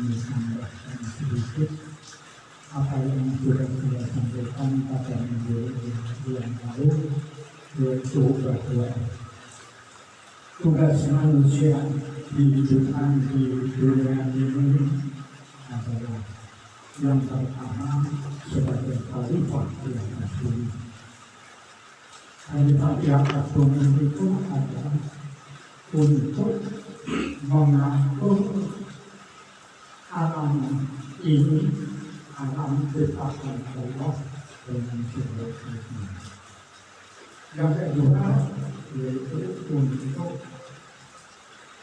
menambahkan sedikit apa yang sudah saya sampaikan pada minggu yang lalu, yaitu bahwa tugas manusia dihidupkan di dunia ini adalah yang pertama sebagai khalifah yang asli. Khalifah yang asli itu adalah untuk mengatur alam ini, alam ciptaan Allah dengan sebaik-baiknya. Yang kedua yaitu untuk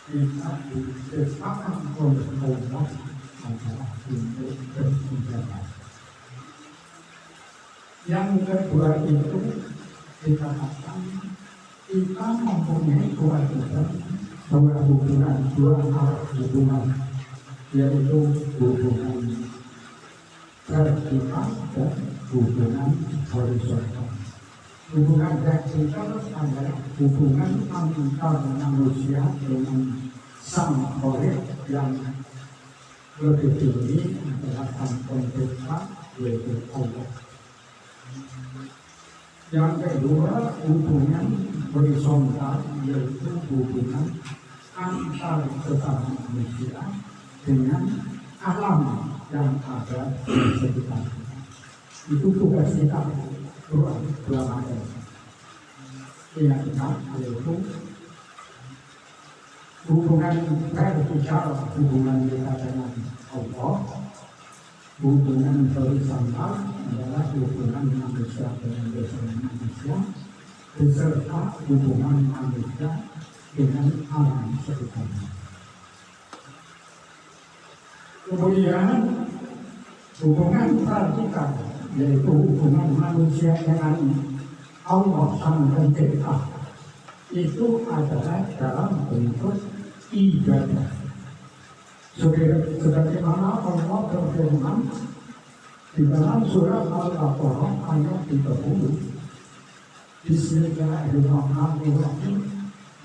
kita diciptakan oleh Allah adalah untuk beribadah. Yang kedua itu dikatakan kita mempunyai kewajiban dua hubungan, dua arah hubungan, yaitu hubungan vertikal dan hubungan horizontal. Hubungan vertikal adalah hubungan antara manusia dengan sang Kholik yang lebih tinggi adalah sang pencipta, yaitu Allah. Yang kedua, hubungan horizontal, yaitu hubungan antar sesama manusia dengan alam yang ada di sekitar kita. Itu tugas kita dua macam. Yang kedua yaitu hubungan vertikal, hubungan kita dengan Allah. Hubungan horizontal adalah hubungan manusia dengan sesama manusia, beserta hubungan manusia dengan alam sekitarnya. Kemudian hubungan vertikal, yaitu hubungan manusia dengan Allah Sang Pencipta, itu adalah dalam bentuk ibadah. Sebagaimana Allah berfirman di dalam surat Al-Baqarah ayat 30, Bismillahirrahmanirrahim.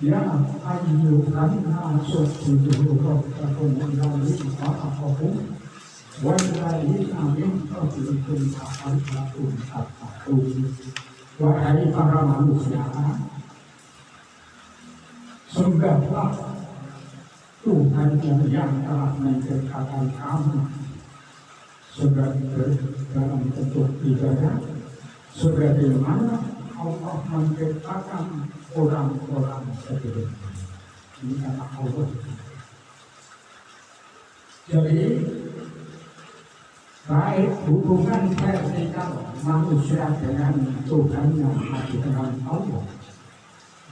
Ya ayyuhan nasu ubudu rabbakum alladzi khalaqakum wal ladzina min qablikum la'allakum tattaqun. Wahai para manusia, sembahlah Tuhan yang telah menciptakan kamu sebagai dalam bentuk ibadah, sebagaimana Allah menciptakan orang-orang sebelumnya. Ini kata Allah. Jadi baik hubungan vertikal manusia dengan Tuhan yang ada dengan Allah,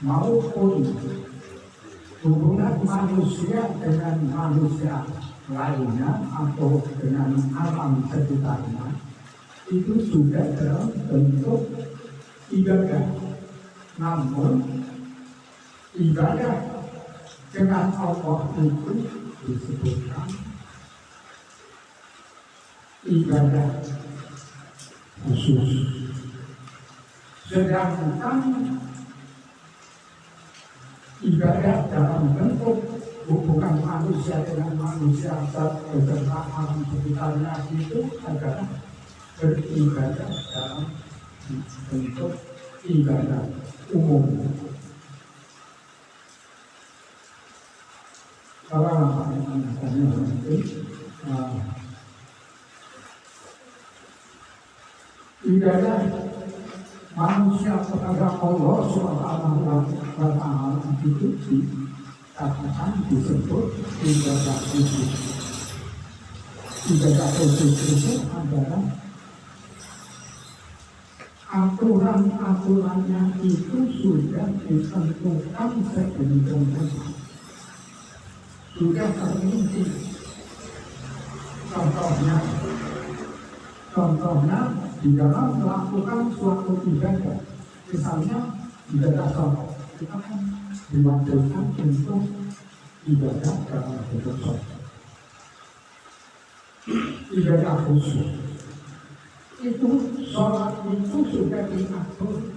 maupun hubungan manusia dengan manusia lainnya atau dengan alam sekitarnya, itu juga dalam bentuk ibadah. Namun ibadah dengan Allah itu disebutkan ibadah khusus. Sedangkan ibadah dalam bentuk hubungan manusia dengan manusia beserta alam sekitarnya itu adalah beribadah dalam bentuk ibadah umum. Kalau ibadah manusia kepada Allah Subhanahu wa Ta'ala itu dikatakan disebut ibadah khusus. Ibadah khusus itu adalah aturan-aturannya itu sudah ditentukan sedemikian rupa, sudah terperinci. Contohnya di dalam melakukan suatu ibadah, misalnya ibadah sholat, kita kan diwajibkan untuk ibadah dalam bentuk sholat, ibadah khusus. Itu sholat itu sudah diatur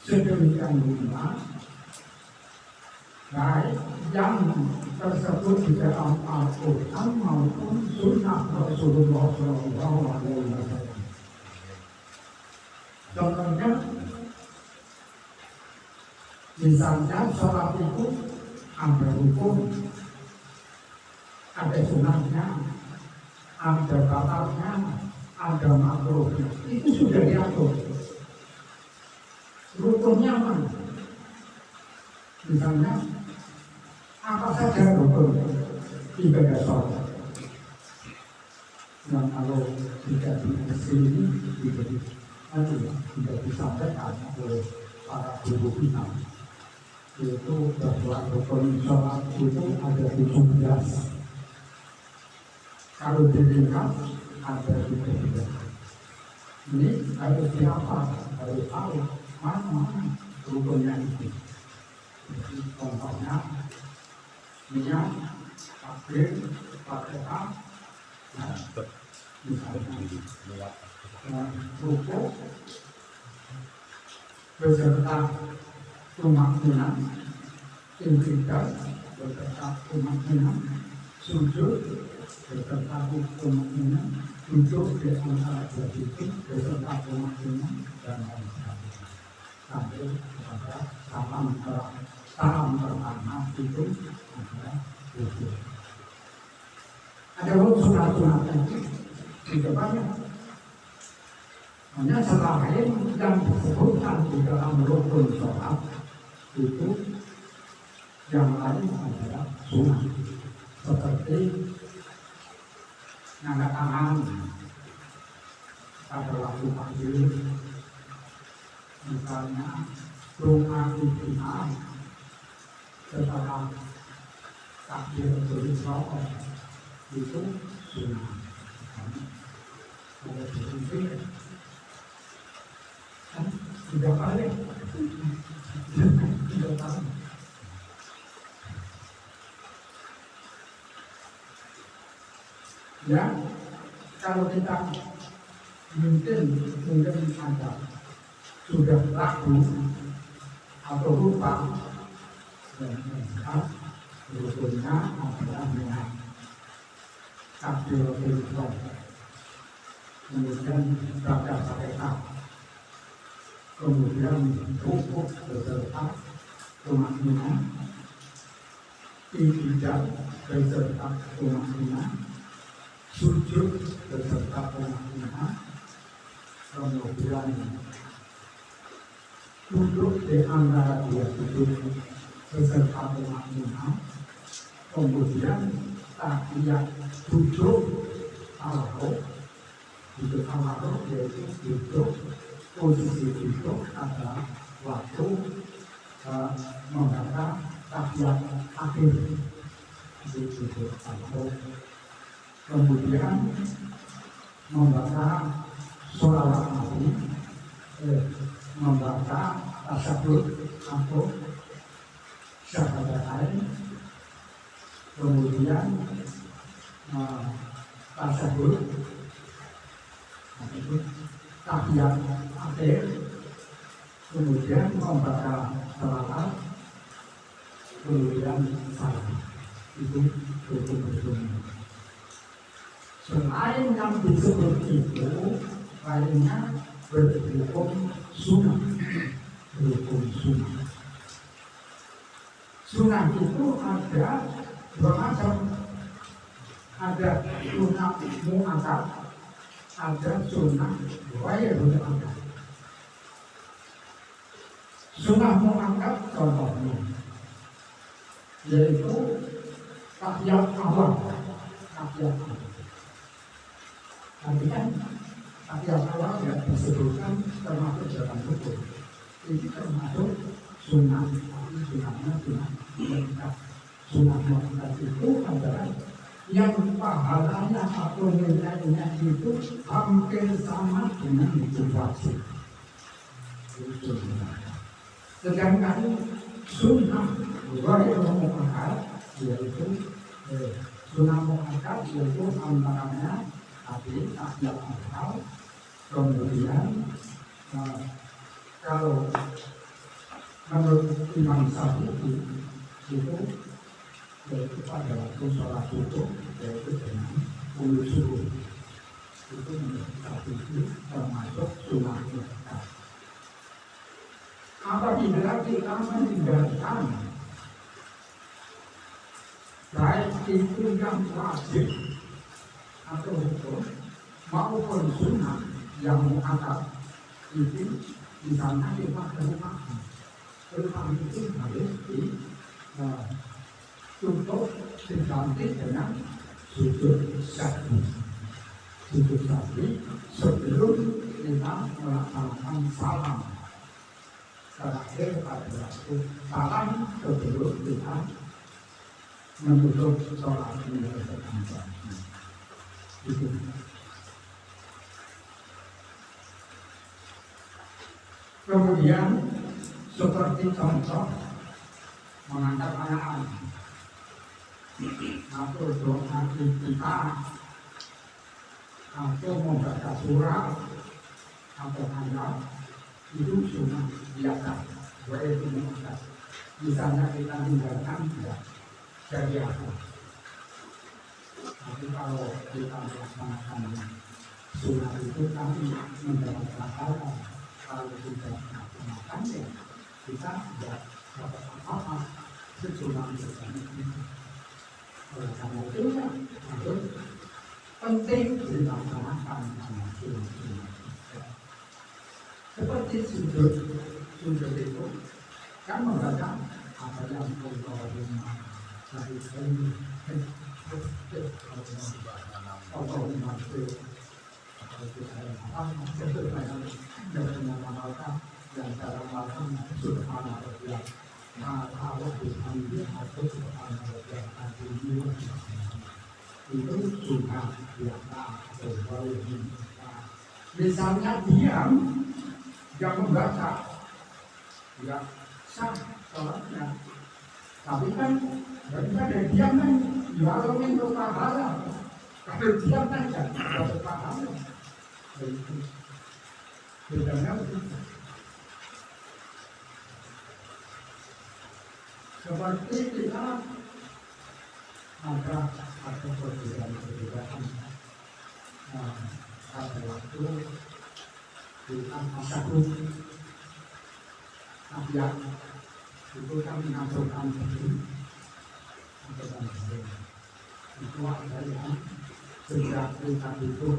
sedemikian rupa, baik yang tersebut di dalam Al-Quran maupun Rasulullah SAW. Contohnya, misalnya sholat itu ada hukum, ada sunahnya, ada batalnya, ada makruhnya. Itu sudah diatur. Rukunnya mana? Misalnya, apa saja rukun ibadah sholat yang kalau tidak di sini tidak disampaikan oleh para guru kita, yaitu bahwa rukun sholat itu ada 17. Kalau diringkas ada 13. Ini harus dihafal, harus tahu mana rukunnya itu. Jadi contohnya niat, takbir, fatihah, misalnya rukuk beserta tumakninah, intikaf beserta tumakninah, sujud beserta tumakninah, duduk di antara dua titik beserta tumakninah, dan lain sebagainya. Sampai kepada tahap pertama itu adalah wudhu. Ada sunat-sunat di depannya. Hanya selain yang disebutkan di dalam rukun sholat itu, yang lain adalah sunat, seperti ngangkat tangan pada waktu takbir, misalnya doa istighfar setelah takbir berisroh itu sunat. Ada berhenti kan tidak balik, tidak tahu. Ya, kalau kita mungkin ada sudah ragu atau lupa, dan rukunnya adalah niat, takbiratul ihram, kemudian baca Fatihah, kemudian rukuk beserta tumakninah, i'tidal beserta tumakninah, sujud beserta tumakninah, kemudian duduk di antara dua sujud beserta tumakninah, kemudian tahiyat duduk tawarruk. Duduk tawarruk yaitu duduk, posisi duduk adalah waktu membaca tahiyat akhir, duduk tawarruk. Kemudian membaca sholawat Nabi, membaca tasyahud atau syahadatain, kemudian tasyahud, tahiyat akhir, kemudian membaca sholawat, kemudian salam. Itu rukun-rukun. Selain yang disebut itu, lainnya berhukum sunnah. Rukun sunnah. Sunnah itu ada dua macam. Ada sunnah mu'akkad, ada sunnah ghairu mu'akkad. Sunnah mu'akkad contohnya yaitu tahiyat awal. Tahiyat awal. Artinya tahiyat awal yang disebutkan termasuk dalam rukun. Ini termasuk sunnah. Sunnahnya sunnah mu'akkad. Sunnah mu'akkad itu adalah yang pahalanya atau nilainya itu hampir sama dengan itu wajib. Sedangkan sunnah ghairu mu'akkad yaitu sunnah mu'akkad yaitu antaranya tadi tahiyat awal, kemudian kalau menurut Imam Syafi'i itu yaitu pada waktu sholat subuh yaitu dengan ulul subuh. yang meninggalkan baik itu yang wajib atau hukum maupun sunnah yang muakkad itu misalnya kita rumah itu harus ditutup diganti dengan sujud syahdu. Sujud syahdu sebelum kita melaksanakan salam. Terakhir pada waktu salam sebelum kita menutup sholat ini itu. Kemudian seperti contoh mengangkat anak-anak atau doa kita atau membaca surah atau ayat itu cuma biasa, itu biasa. Misalnya kita tinggalkan jadi apa? Tapi kalau kita melaksanakan surah itu kami mendapatkan apa? Kalau kita melaksanakan ya kita tidak dapat apa-apa sesuatu itu. Oleh karena itu harus penting dilaksanakan surah. Seperti sujud itu kan membaca apa yang Allahumma dari sini dan cara makan subhanallah kalau diambil atau subhanallah itu sudah biasa misalnya diam yang membaca ya sah sholatnya, tapi kan daripada diam kan kalau untuk pahala, kalau diam kan tidak dapat pahala. Bedanya seperti kita ada perbedaan pada waktu kita tasawuf abjad itu kan mengaturkan diri itu ada yang sejak kita itu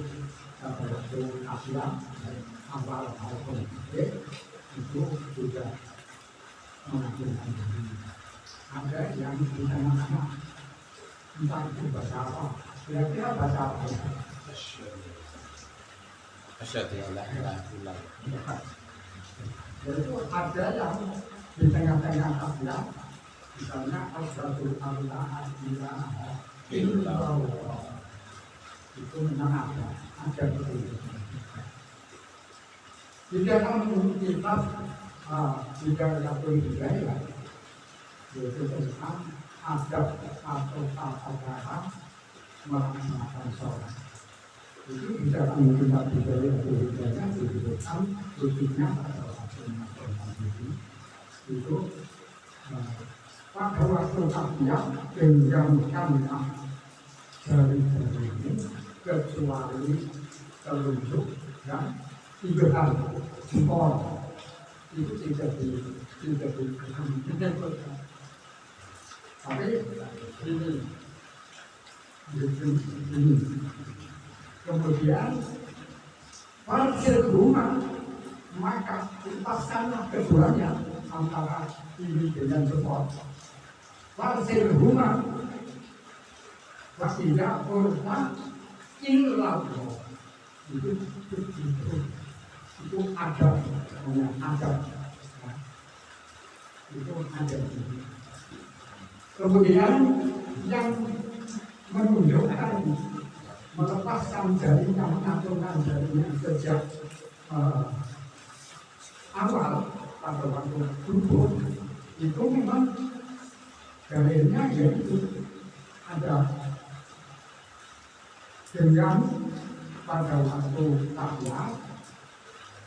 pada waktu abjad awal maupun itu sudah mengaturkan diri. Ada yang di tengah-tengah entah itu bahasa apa, kira-kira bahasa apa? Asyhadu an la ilaha illallah. Jadi ada yang di tengah-tengah abjad, misalnya asyhadu an la ilaha illallah. Itu memang ada betul. Di dalam kitab Bidayatul Hidayah yaitu tentang adab atau tata cara melaksanakan sholat. Itu bisa kita bidaya disebutkan khususnya pada waktu itu pada waktu abjad genggamkanlah jari-jari ini kecuali telunjuk dan ibham jempol itu tidak dikembangkan. Tapi ini kemudian parkir rumah maka lepaskanlah keduanya antara ini dengan jempol. Parkir rumah tidak pernah illallah itu ada itu ada. Kemudian yang menunjukkan melepaskan jarinya, mengaturkan jarinya sejak awal pada waktu duduk itu memang dalilnya yaitu ada genggam pada waktu tahiyat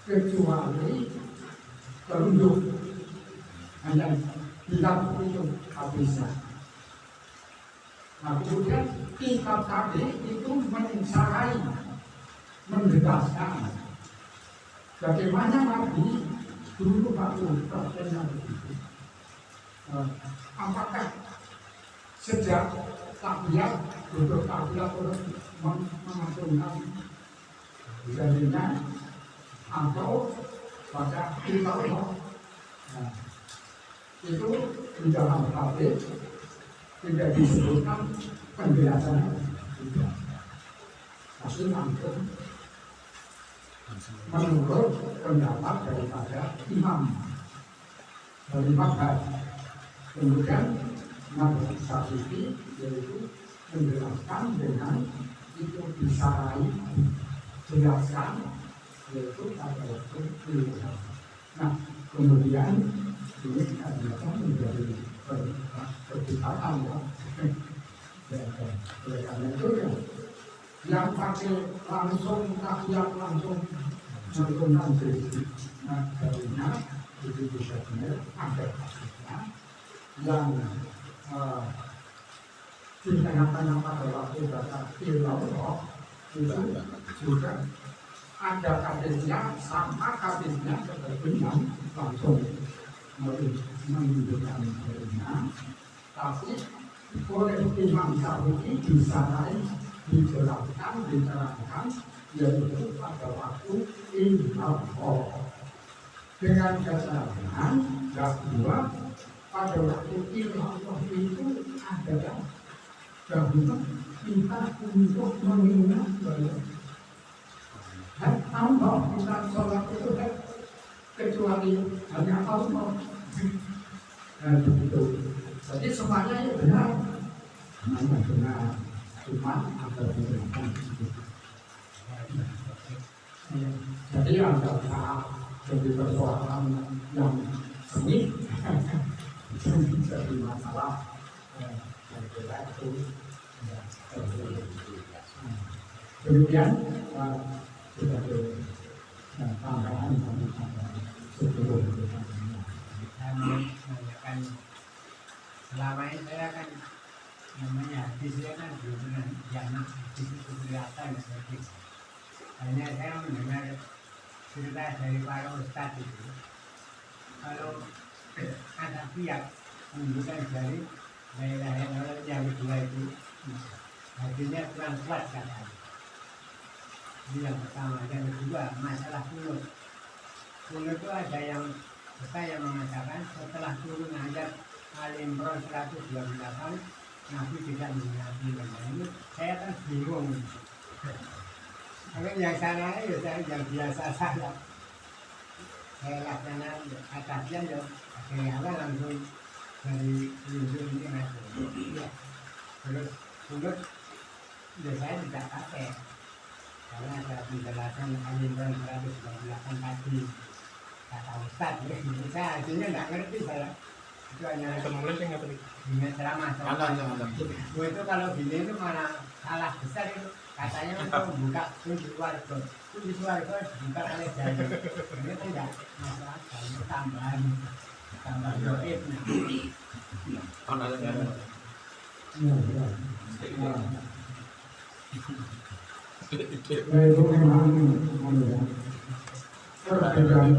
kecuali telunjuk hanya bilang itu habisnya. Nah kemudian kitab tadi itu mensarai, menjelaskan bagaimana Nabi dulu waktu terkena begitu apakah sejak takbiyat duduk takbiyat terus mengagungkan jadinya atau pada kita itu di dalam hadis tidak disebutkan penjelasannya tidak. Pasti langsung menurut pendapat daripada imam dari mazhab. Kemudian mazhab Syafi'i yaitu menjelaskan dengan itu disarai jelaskan yaitu pada waktu itu. Nah kemudian ini ternyata menjadi perbicaraan ya. Oleh karena itu ya yang pakai langsung takbir langsung nanti darinya itu bisa benar ada kasusnya yang dikatakan pada waktu datang Allah itu juga ada hadisnya sama hadisnya seperti yang langsung menunjukkan darinya, tapi oleh Imam Syafi'i disarai dijelaskan, diterangkan yaitu pada waktu Allah dengan keterangan bahwa pada waktu Allah itu adalah bahwa kita untuk mengingat bahwa Allah kita sholat itu kecuali hanya Allah. Dan begitu. Jadi semuanya itu benar. Semuanya benar. Cuma ada beberapa jadi ada saat jadi persoalan yang seni jadi masalah yang kita itu kemudian sebagai tambahan sebelum menanyakan selama ini saya kan namanya hadisnya kan belum yang hadis itu kelihatan seperti hanya saya mendengar cerita dari para ustadz itu kalau ada pihak menunjukkan dari daerah yang kedua itu hadisnya kurang kuat katanya. Ini yang pertama, yang kedua masalah kunut itu ada yang saya mengatakan setelah turun ayat Al-Imran 128 Nabi tidak mengerti ini saya kan bingung. Karena yang salah ya saya yang biasa salah. Saya laksanakan atasnya ya awal langsung dari ujung ini masuk. Ya. Terus ya saya tidak pakai karena ada penjelasan Al-Imran 128 tadi kata Ustaz ya. Saya akhirnya tidak ngerti saya. Itu hanya penulis yang ngerti. Ceramah. Itu kalau gini itu malah salah besar itu. Katanya untuk buka kunci warga dibuka oleh jari. Ini tidak masalah, ini tambahan doib. Itu memang perbedaan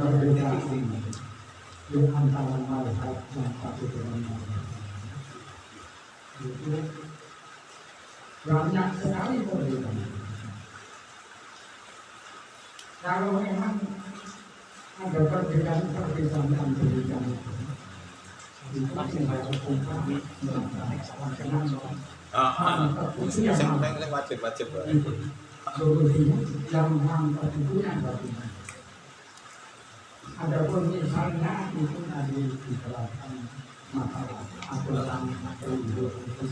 di antara mazhab yang satu dengan yang lain. Itu banyak sekali perbedaan. Kalau memang ada perbedaan yang berbeda, itu tinggal hukum yang wajib. solusinya yang mantap itu yang bagaimana. Adapun misalnya itu tadi dijelaskan masalah aturan hidup itu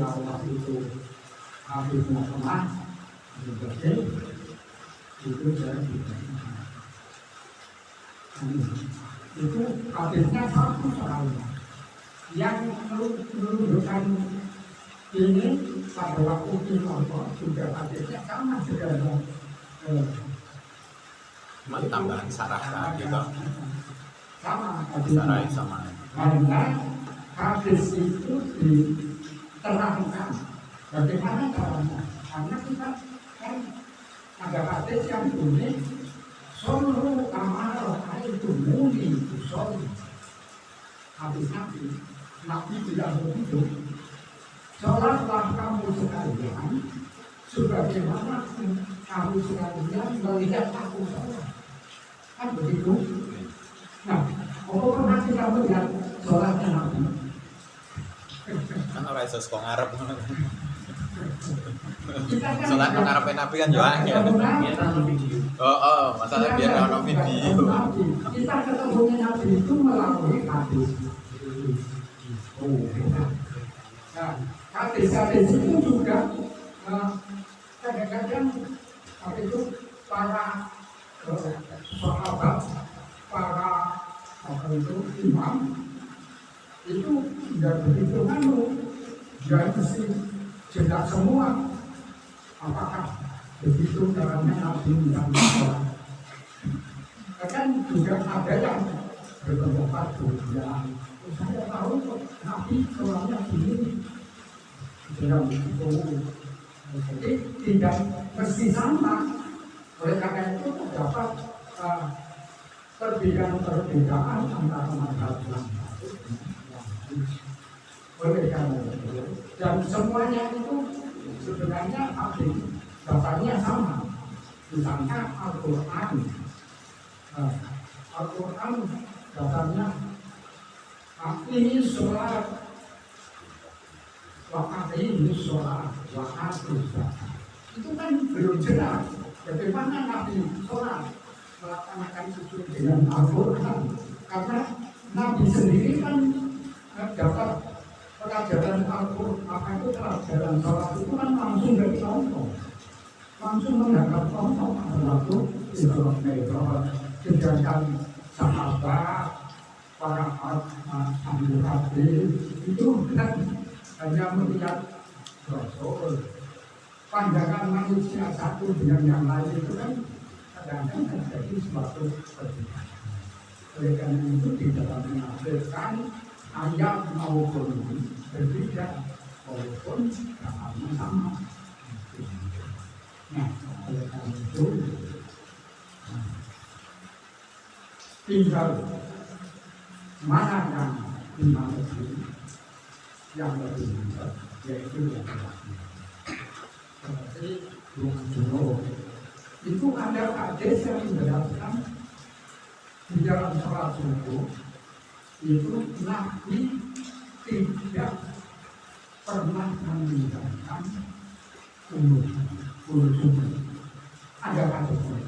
Allah itu habisnya kemah bersih itu saya tidak itu habisnya satu soalnya yang menunjukkan ini pada waktu Allah juga habisnya sama segala tambahan sarah gitu sama sarai sama karena hadis itu diterangkan bagaimana caranya karena kita kan ada hadis yang bunyi solu amal itu muni solu hadis Nabi, Nabi tidak begitu. Sholatlah kamu sekalian, sebagaimana kamu sekalian melihat aku sholat. Kan begitu. Nah, apa pernah kita melihat sholatnya Nabi? Kan ora iso saka ngarep. Kita kan Salat nang ngarepe Nabi kan yo angel. Oh, masalah biar ono video. Kita ketemunya Nabi itu melalui hadis. Nah, hadis-hadis itu juga kadang-kadang itu para sahabat, para imam itu tidak begitu dia mesti jelas semua apakah begitu caranya Nabi menyampaikan. Kan juga ada yang berpendapat bahwa saya tahu kok Nabi orangnya begini. Jadi tidak mesti sama. Oleh karena itu terdapat perbedaan antara mazhab oleh karena itu dan semuanya itu sebenarnya dasarnya sama. Misalnya Al-Quran, Al-Quran dasarnya ini sholat, ini sholat, itu kan belum jelas. Bagaimana Nabi sholat melaksanakan sujud dengan Al-Quran? Karena Nabi sendiri kan dapat pelajaran Al-Quran, pelajaran sholat itu kan langsung dari Allah, langsung menghadap Allah waktu Isra Mi'raj. Sedangkan sahabat, para ahli hadis itu kan hanya melihat Rasul. Pandangan manusia satu dengan yang lain itu kan kadang-kadang terjadi suatu perbedaan. Oleh karena itu di dalam menafsirkan ayat maupun berbeda walaupun maknanya sama. Nah, oleh karena itu tinggal mana yang dimaksud yang lebih mantap, yaitu yang terakhir. Seperti itu ada hadis yang menjelaskan di dalam sholat subuh itu Nabi tidak pernah meninggalkan ulul subuh. Ada hadisnya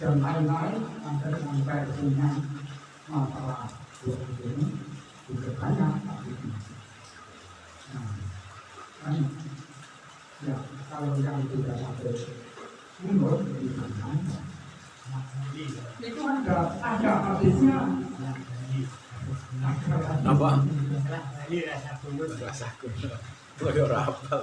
dan lain-lain ada yang versinya masalah ulul ini juga banyak. Nah, ya kalau yang tidak ada umur di sana itu ada hadisnya. Apa? Ini rasa kunut. Rasa kunut. Boyo ora hafal.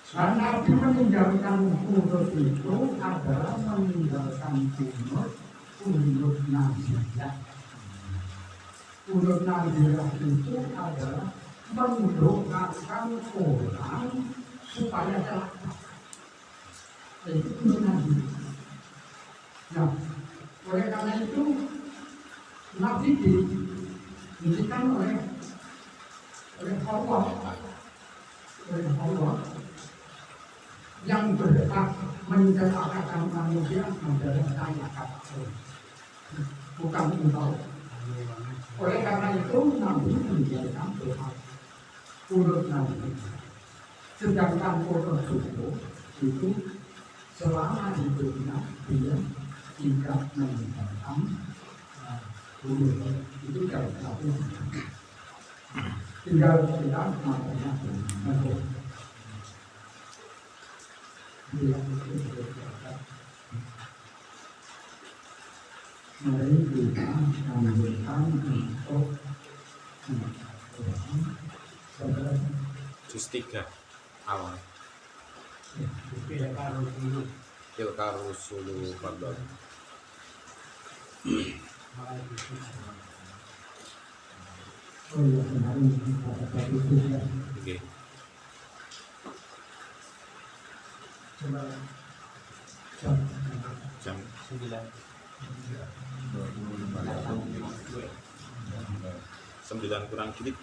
Karena Nabi meninggalkan kunut itu adalah meninggalkan kunut nazilah. Kunut nazilah itu adalah mendoakan orang supaya celaka. Itu kunut nazilah. Nah, oleh karena itu Nabi diberikan oleh Allah yang berhak mencelakakan manusia adalah saya kata bukan engkau. Oleh karena itu Nabi menjadikan doa urut Nabi. Sedangkan urut subuh itu selama hidupnya dia tidak meninggalkan urut itu kalau satu tinggal kita matanya untuk mari kita lanjutkan untuk Juz 3 awal. Tilka rusulu fadl. oh iya kemarin kata itu ya Oke. coba Jam 9. 9 kurang dikit.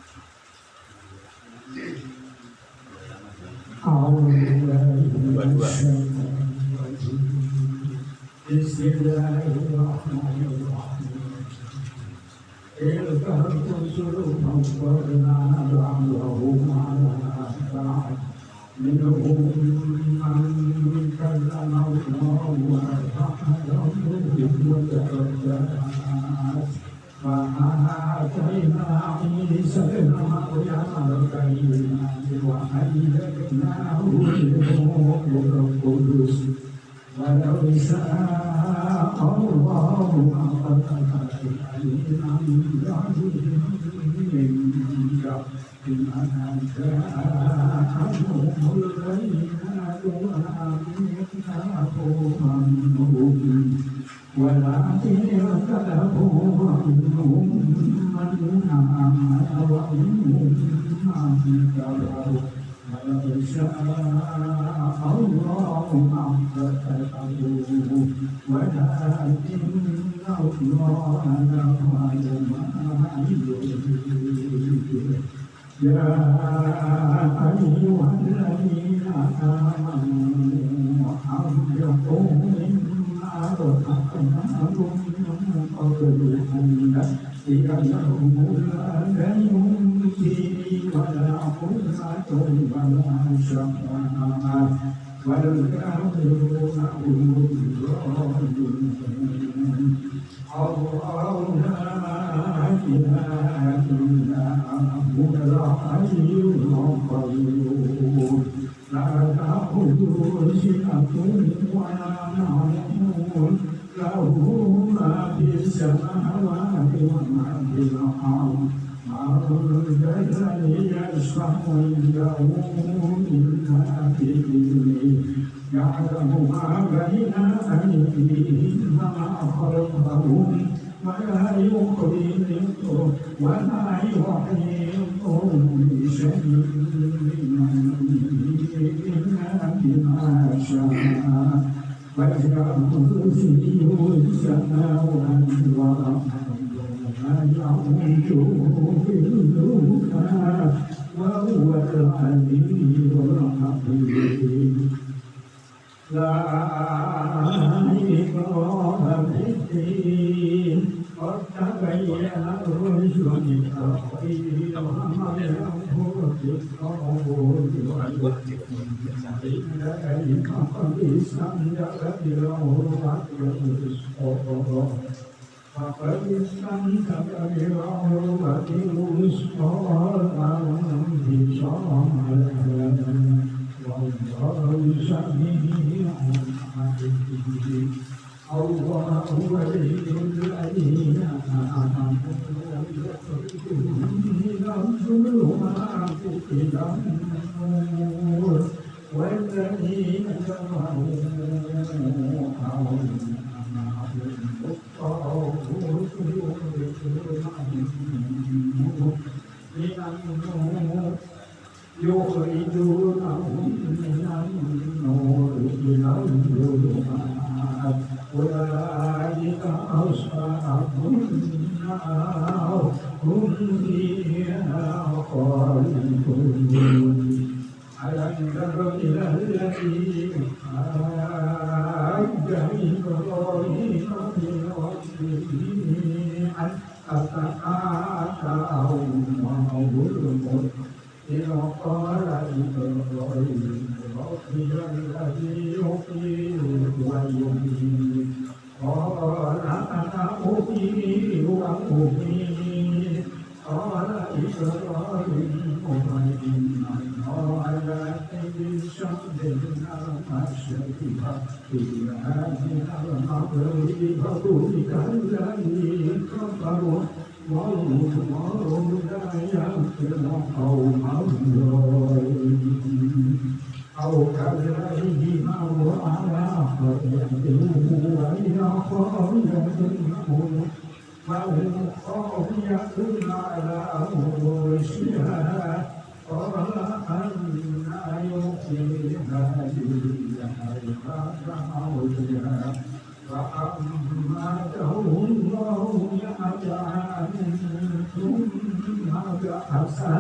อาสา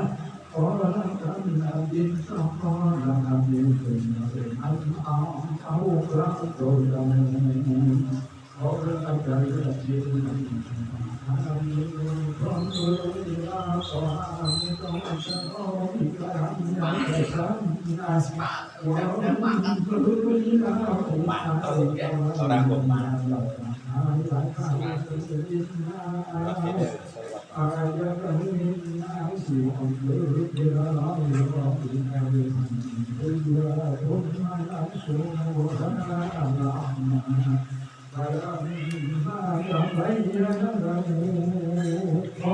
ขอรับกำลังดินสองขอรับกำลังดินเป็นอันเอาพระโดยดำขอรับใจดินอามิพร้อมด้วยลาขออามิต้องจะขออีกครั้งยังแต่สังนาว่าพระพุทธเจ้าองค์อาจารย์มาหลับหายหลายครั้งดินอายะกันนินาสิอันเลิศเดลาลายรออินทร์เดียทุมมาลังสุโมทนาอาลามาบารมีมาจังไรยะนะระโมขอ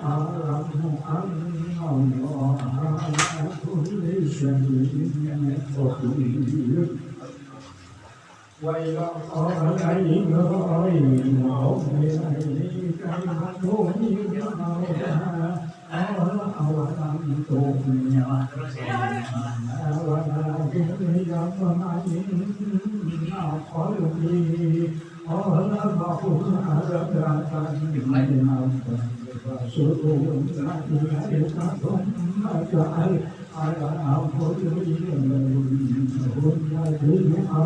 อารัมอันอัลลอฮฺทุลิชัยอินโอตุลิไว้ละขอใจน้อยหมอกไม่ได้ใจมันโน้ยเอาเอาทำตัวเนี่ยวันนี้ยังไม่น่าขอลุยขอละบอกอารักกันไม่มาสุดนักเรียนนักธรรมะใจอาเอาคนลุยคนใจดีเอา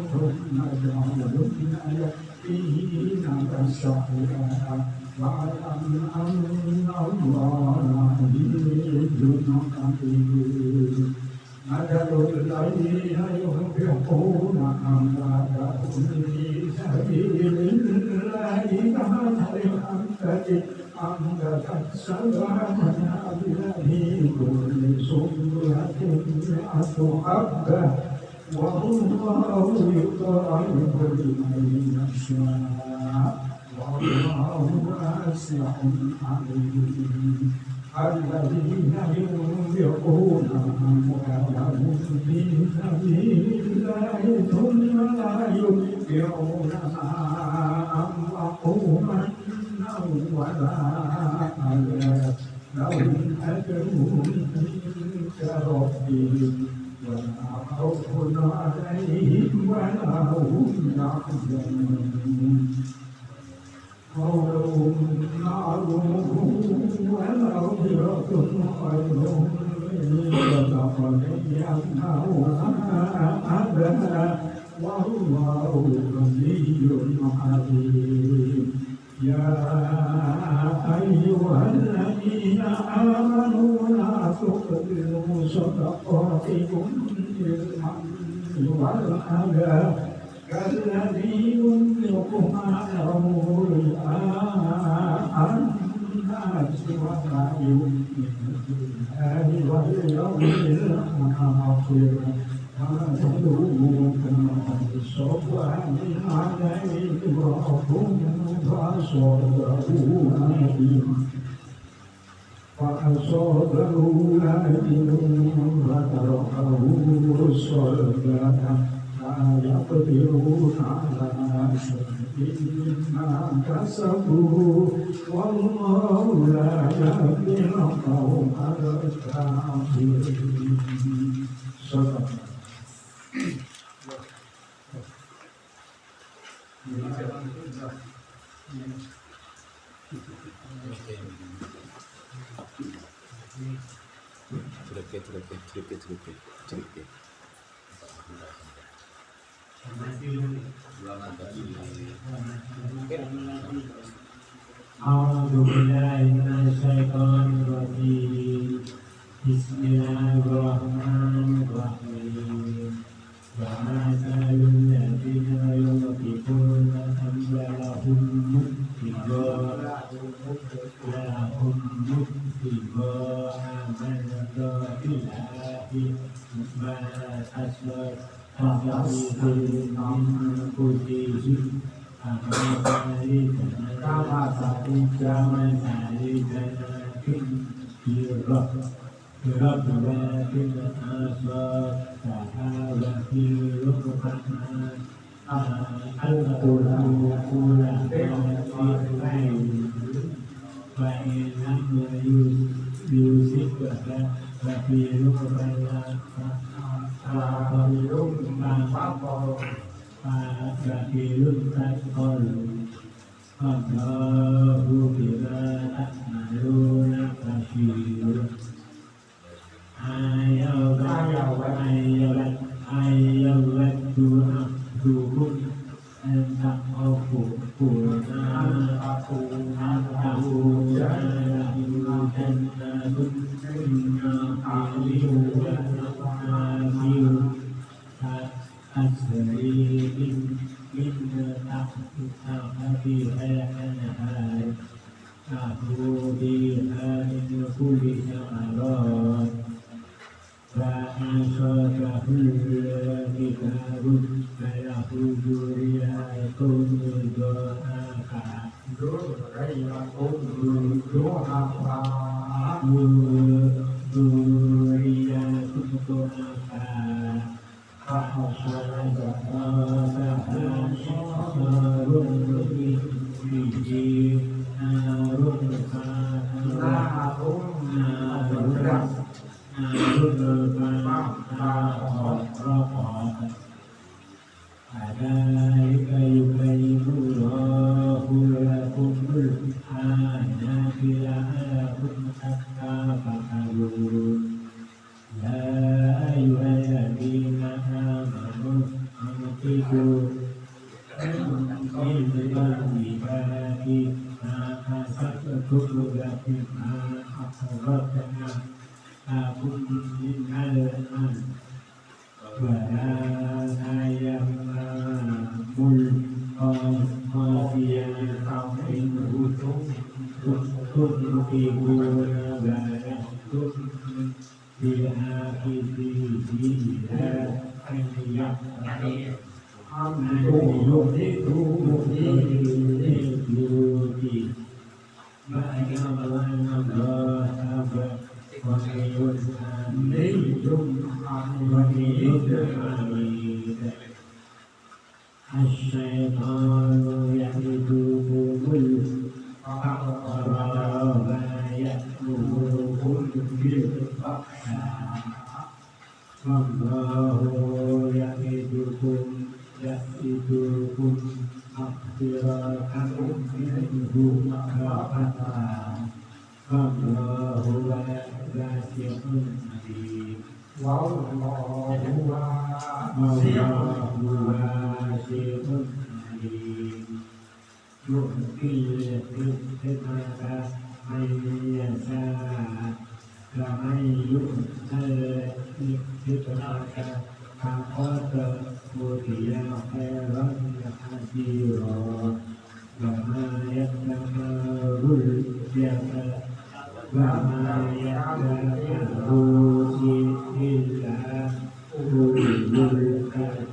คนมาจะเอาลุยอีนักสักการว่าอันอันอัลลอฮฺดีจุดนักดีอาจจะโดนใจให้ผมเพียงผู้นักอันดาคุณดีสักทีลิลลาฮิตาลาอันตะจิอันตะทัศสลามนาบิลาฮิกุลิสุลลาฮิอัตุอับดะوالله يطعم لمن يشاء والله واسع عليم الذين ينفقون أموالهم في سبيل الله ثم لا يتبعون ما أنفقوا منا ولا أذى لهم أجرهم عند ربهم ولا خوف عليهم ولا هم يحزنون قولهم معروف ومغفرة خير من صدقة يمنعها أبدا والله غني حليم يا أيها الذين آمنوا لا تبطلوا صدقاتكم بالمن والأذى كالذي ينفق ماله رئاء الناس ولا يؤمن بالله واليوم الآخر صفوان عليه ربهم فأصابه أجر فتركه صلبا لا يقدرون على شيء مما كسبوا والله لا يهدي القوم الكافرين صدق أعوذ بالله من الشيطان الرجيم بسم الله الرحمن الرحيم ومثل الذين ينفقون أموالهم ابتغاء مرضات الله ما أسلف فخير من أنفسهم كما ذلك في ربوات الآثار فهذا في ربما القلوب فإن لم يوسفك ففي ربما ففي ربما Allahu bima ta'maluna basir. Ayawat du'abduhum enta'afukuna anta'una jannatun minna aliyu wa na'aliyu asri'in minna ta'afi al-anhar ta'udiha min kulli samarat فأصابه الكتاب فله ذرية ضعفا الشيطان يعدكم الفقر ويأمركم بالفحشاء والله يعدكم مغفرة منه ورحمة والله واسع عليم والله واسع عليم يؤتي الحكمة من يشاء ومن يؤت الحكمة فقد أوتي خيرا كثيرا وما يذكر إلا أولو الألباب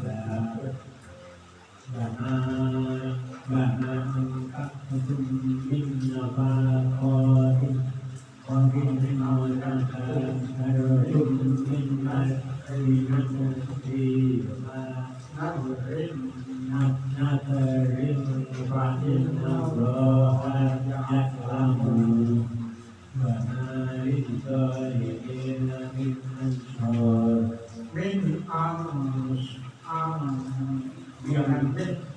وما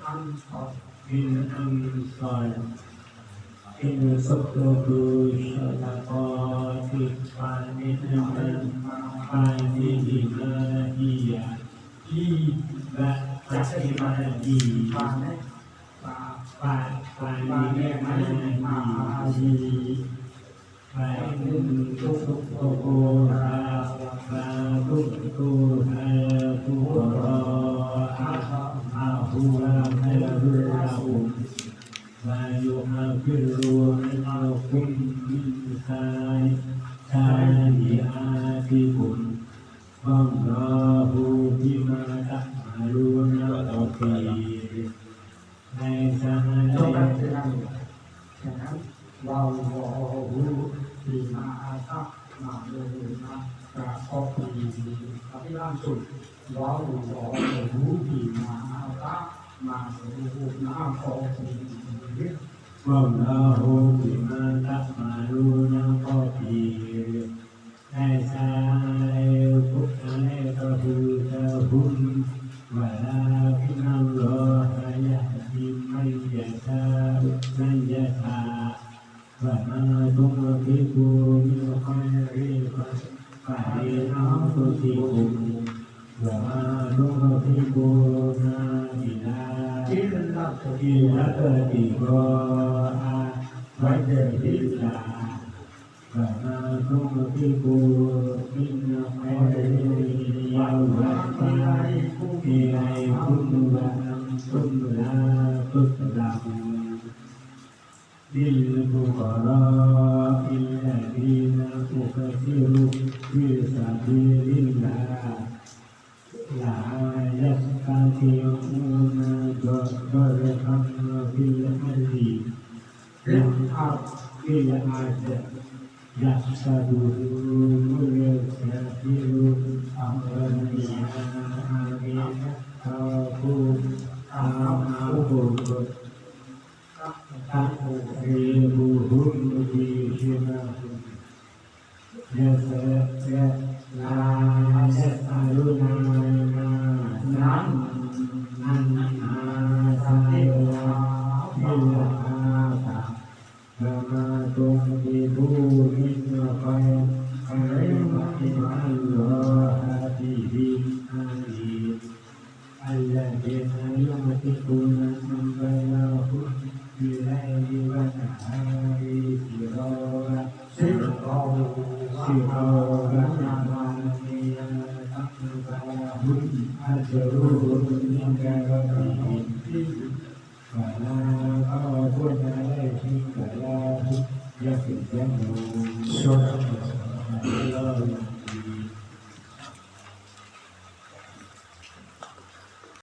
أنفقتم من نفقات إن صدقوا الصدقات فإنما هي Wallahu bima ta'maluna basir. Wallahu bima ta'maluna basir. Tapi langsung wallahu bima ta'maluna basir. Wallahu bima ta'maluna basir. ولكن الله يهدي من يشاء من ตุติกุมวะมานุทิโกนาตินา จิตลักษ อิรัตติโกอาวัจติสาวะมานุทิโกมินาเมยาวัตตาอิไลคุนุระนังคุนุระตุตตังللفقراء الذين أحصروا في سبيل الله لا يستطيعون ضربا في الأرض يحسبهم الكافر أغنياء أعطوهم تقريبهم بشمالهم لا يسألون الناس إلا كما تنفقوا من خير فإن الله به عليم الذين ينفقون أموالهم بالليل والنهار سرا وعلانية فلهم أجرهم عند ربهم ولا خوف عليهم ولا هم يحزنون